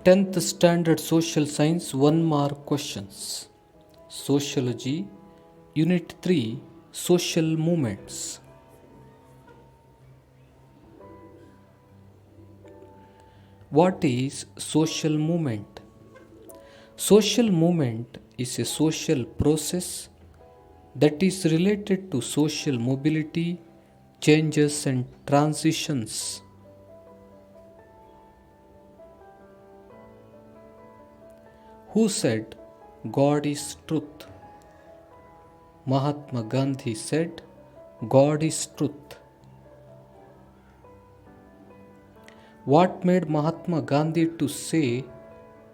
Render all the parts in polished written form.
10th Standard Social Science 1 mark questions. Sociology, Unit 3, Social Movements. What is social movement? Social movement is a social process that is related to social mobility, changes, and transitions. Who said God is truth? Mahatma Gandhi said God is truth. What made Mahatma Gandhi to say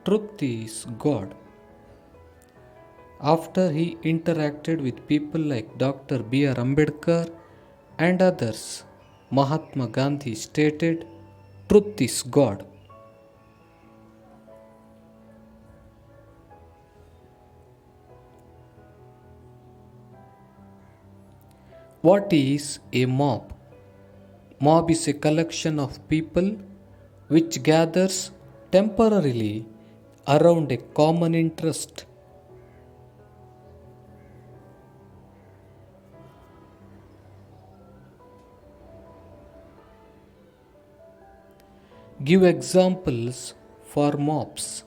truth is God? After he interacted with people like Dr. B.R. Ambedkar and others, Mahatma Gandhi stated truth is God. What is a mob? Mob is a collection of people which gathers temporarily around a common interest. Give examples for mobs.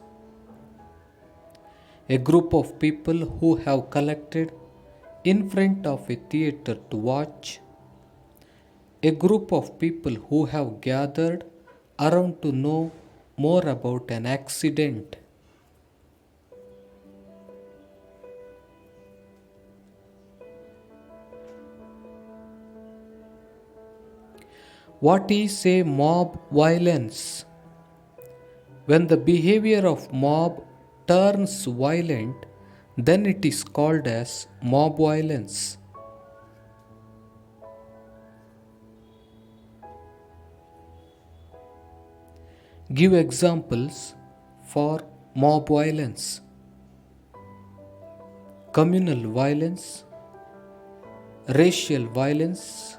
A group of people who have collected in front of a theater to watch. A group of people who have gathered around to know more about an accident. What is a mob violence? When the behavior of mob turns violent, then it is called as mob violence. Give examples for mob violence. Communal violence, racial violence,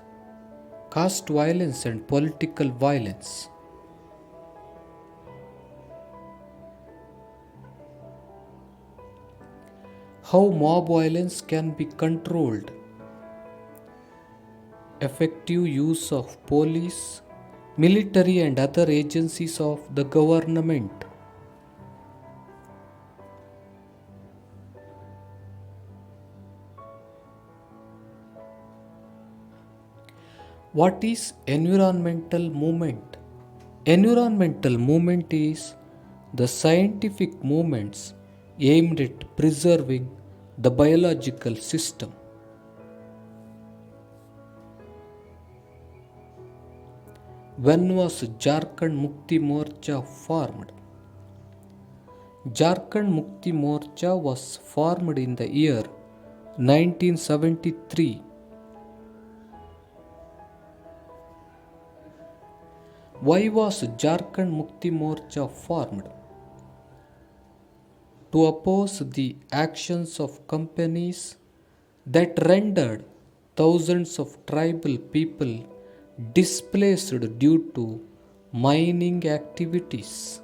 caste violence, and political violence. How mob violence can be controlled? Effective use of police, military, and other agencies of the government. What is environmental movement? Environmental movement is the scientific movements aimed at preserving the biological system. When was Jharkhand Mukti Morcha formed? Jharkhand Mukti Morcha was formed in the year 1973. Why was Jharkhand Mukti Morcha formed? To oppose the actions of companies that rendered thousands of tribal people displaced due to mining activities.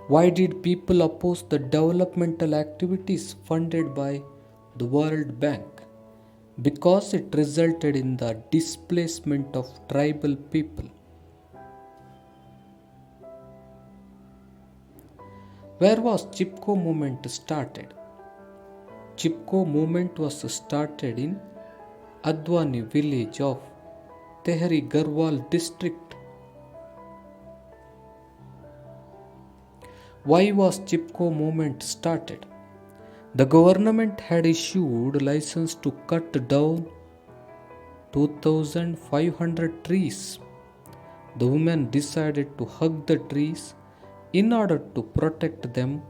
Why did people oppose the developmental activities funded by the World Bank? Because it resulted in the displacement of tribal people. Where was Chipko movement started? Chipko movement was started in Adwani village of Tehri Garhwal district. Why was Chipko movement started? The government had issued license to cut down 2,500 trees. The women decided to hug the trees in order to protect them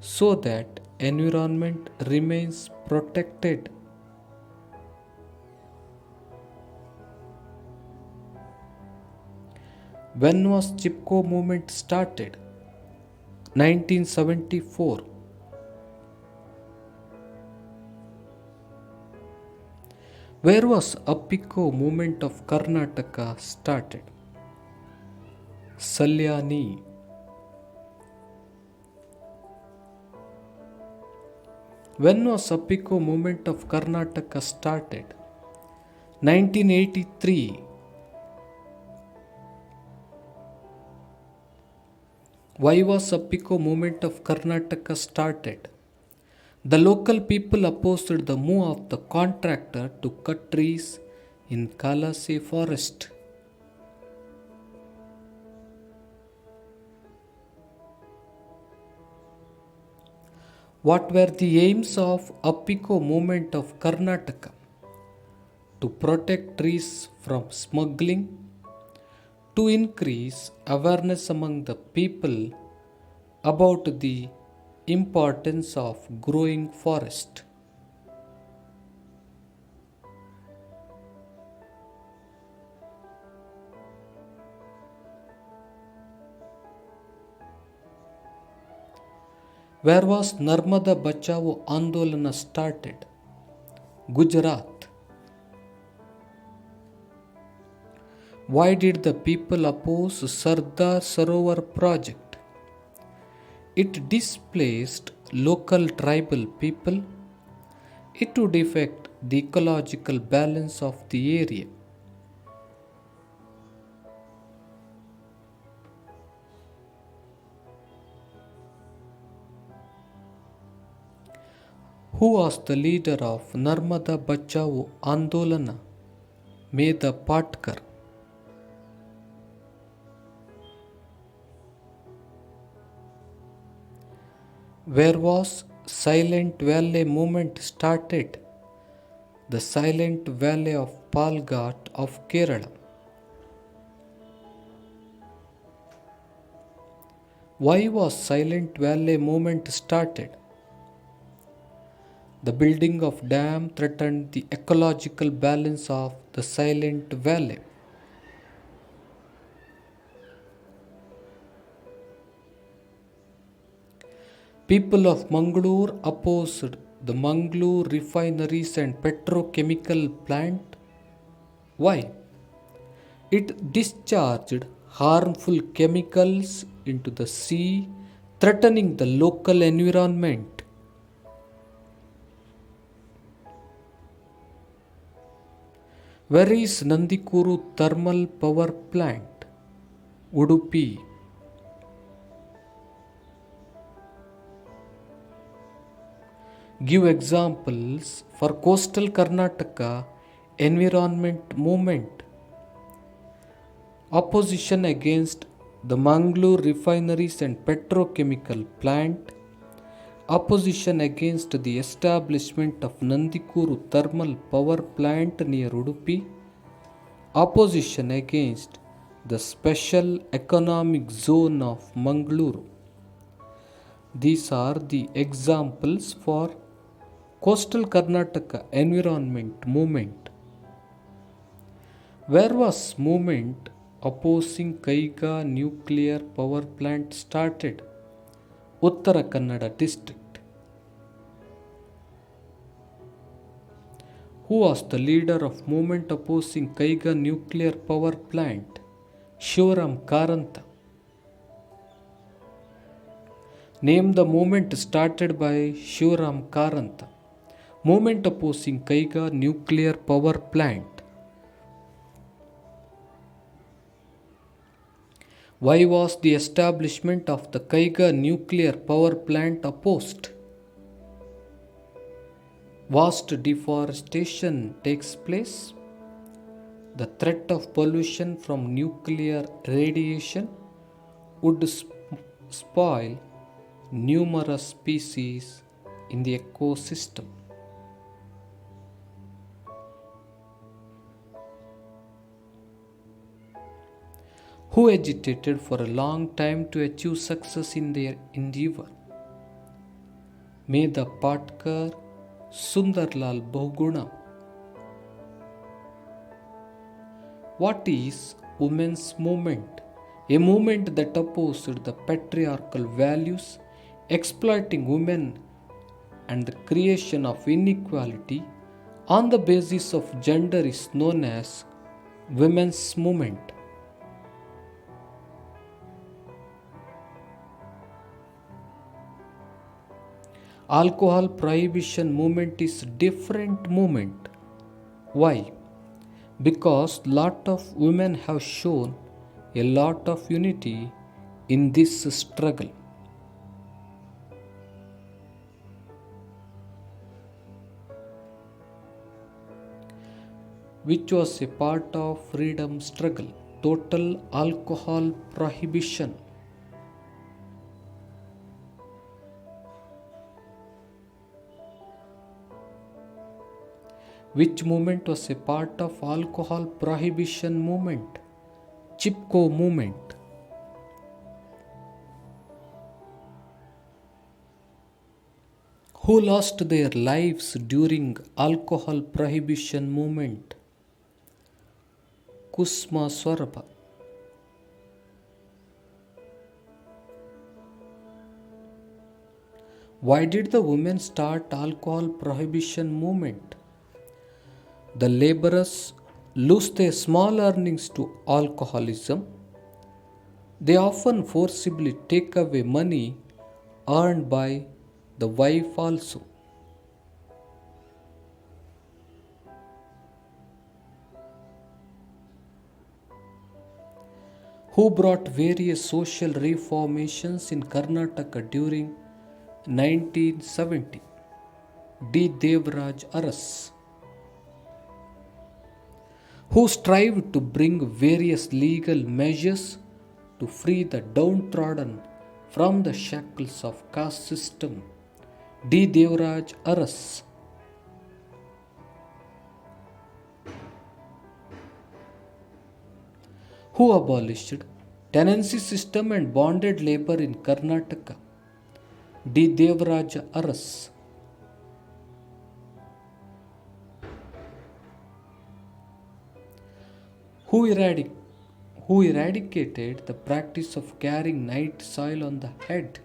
so that environment remains protected. When was Chipko movement started? 1974. Where was Appiko movement of Karnataka started? Salyani. When was Appiko movement of Karnataka started? 1983. Why was Appiko movement of Karnataka started? The local people opposed the move of the contractor to cut trees in Kalase forest. What were the aims of Appiko movement of Karnataka? To protect trees from smuggling, to increase awareness among the people about the importance of growing forest. Where was Narmada Bachao Andolana started? Gujarat. Why did the people oppose Sardar Sarovar project? It displaced local tribal people. It would affect the ecological balance of the area. Who was the leader of Narmada Bachao Andolana? Medha Patkar. Where was Silent Valley movement started? The Silent Valley of Palghat of Kerala. Why was Silent Valley movement started? The building of dam threatened the ecological balance of the Silent Valley. People of Mangalore opposed the Mangalore refineries and petrochemical plant. Why? It discharged harmful chemicals into the sea, threatening the local environment. Where is Nandikuru thermal power plant? Udupi. Give examples for coastal Karnataka environment movement. Opposition against the Mangalore refineries and petrochemical plant. Opposition against the establishment of Nandikuru thermal power plant near Udupi. Opposition against the special economic zone of Mangaluru. These are the examples for coastal Karnataka environment movement. Where was movement opposing Kaiga nuclear power plant started? Uttara Kannada district. Who was the leader of movement opposing Kaiga nuclear power plant? Shivaram Karanta. Name the movement started by Shivaram Karanta. Movement opposing Kaiga nuclear power plant. Why was the establishment of the Kaiga nuclear power plant opposed? Vast deforestation takes place. The threat of pollution from nuclear radiation would spoil numerous species in the ecosystem. Who agitated for a long time to achieve success in their endeavor? Medha Patkar, Sundarlal Bahuguna. What is women's movement? A movement that opposed the patriarchal values, exploiting women and the creation of inequality on the basis of gender is known as women's movement. Alcohol prohibition movement is different movement. Why? Because lot of women have shown a lot of unity in this struggle. Which was a part of freedom struggle, total alcohol prohibition. Which movement was a part of alcohol prohibition movement? Chipko movement. Who lost their lives during alcohol prohibition movement? Kusma Swaraba. Why did the women start alcohol prohibition movement? The laborers lose their small earnings to alcoholism. They often forcibly take away money earned by the wife also. Who brought various social reformations in Karnataka during 1970? D. Devraj Aras. Who strived to bring various legal measures to free the downtrodden from the shackles of caste system? D. Devraj Aras. Who abolished tenancy system and bonded labor in Karnataka? D. Devraj Aras. Who eradicated the practice of carrying night soil on the head?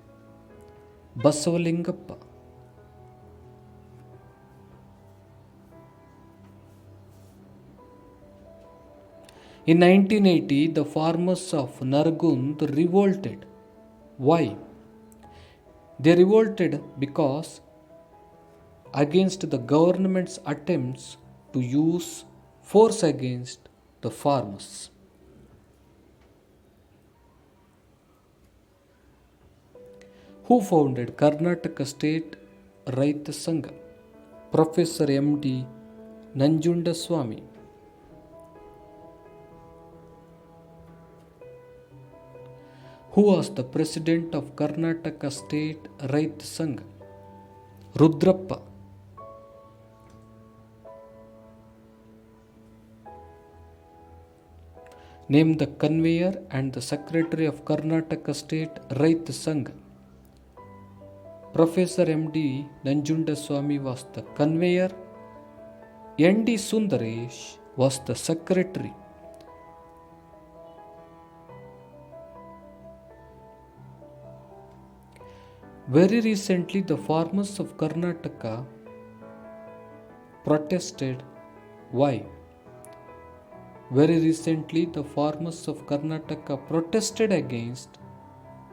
Basavalingappa. In 1980, the farmers of Nargund revolted. Why? They revolted because against the government's attempts to use force against the farmers. Who founded Karnataka State Raita Sangha? Professor M.D. Nanjundaswamy. Who was the president of Karnataka State Raita Sangha? Rudrappa. Name the conveyor and the secretary of Karnataka State Raita Sangha. Professor M.D. Nanjundaswamy was the conveyor. N.D. Sundaresh was the secretary. Very recently, the farmers of Karnataka protested. Why? Very recently, the farmers of Karnataka protested against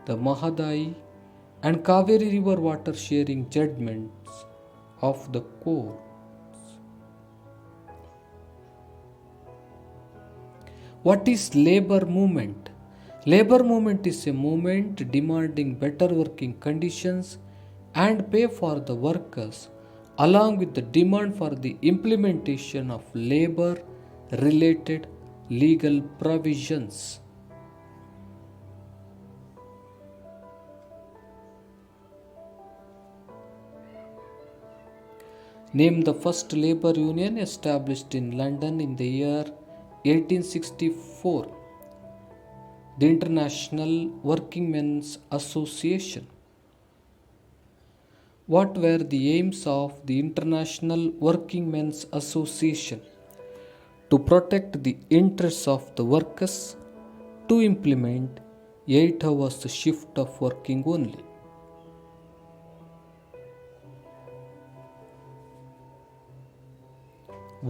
the Mahadai and Kaveri river water sharing judgments of the courts. What is labor movement? Labor movement is a movement demanding better working conditions and pay for the workers, along with the demand for the implementation of labor related legal provisions. Name the first labor union established in London in the year 1864. The International Working Men's Association. What were the aims of the International Working Men's Association? To protect the interests of the workers, to implement 8 hours shift of working only.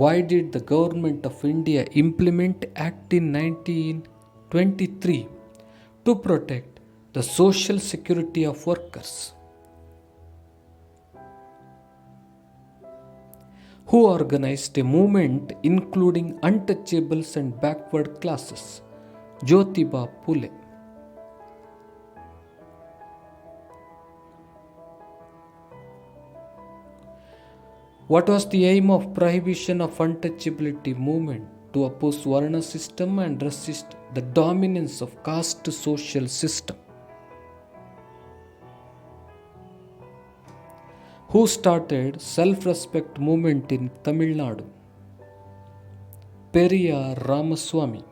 Why did the Government of India implement Act in 1923 to protect the social security of workers? Who organized a movement including untouchables and backward classes? Jyotiba Phule. What was the aim of prohibition of untouchability movement? To oppose Varna system and resist the dominance of caste social system. Who started self-respect movement in Tamil Nadu? Periyar Ramaswamy.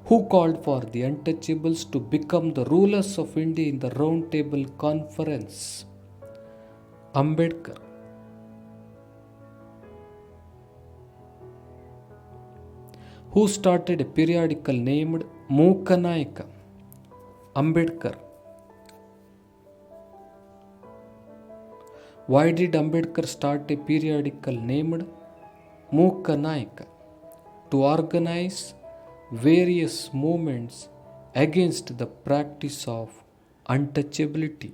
Who called for the untouchables to become the rulers of India in the Round Table Conference? Ambedkar. Who started a periodical named Mookanayaka? Ambedkar. Why did Ambedkar start a periodical named Mookanayaka? To organize various movements against the practice of untouchability.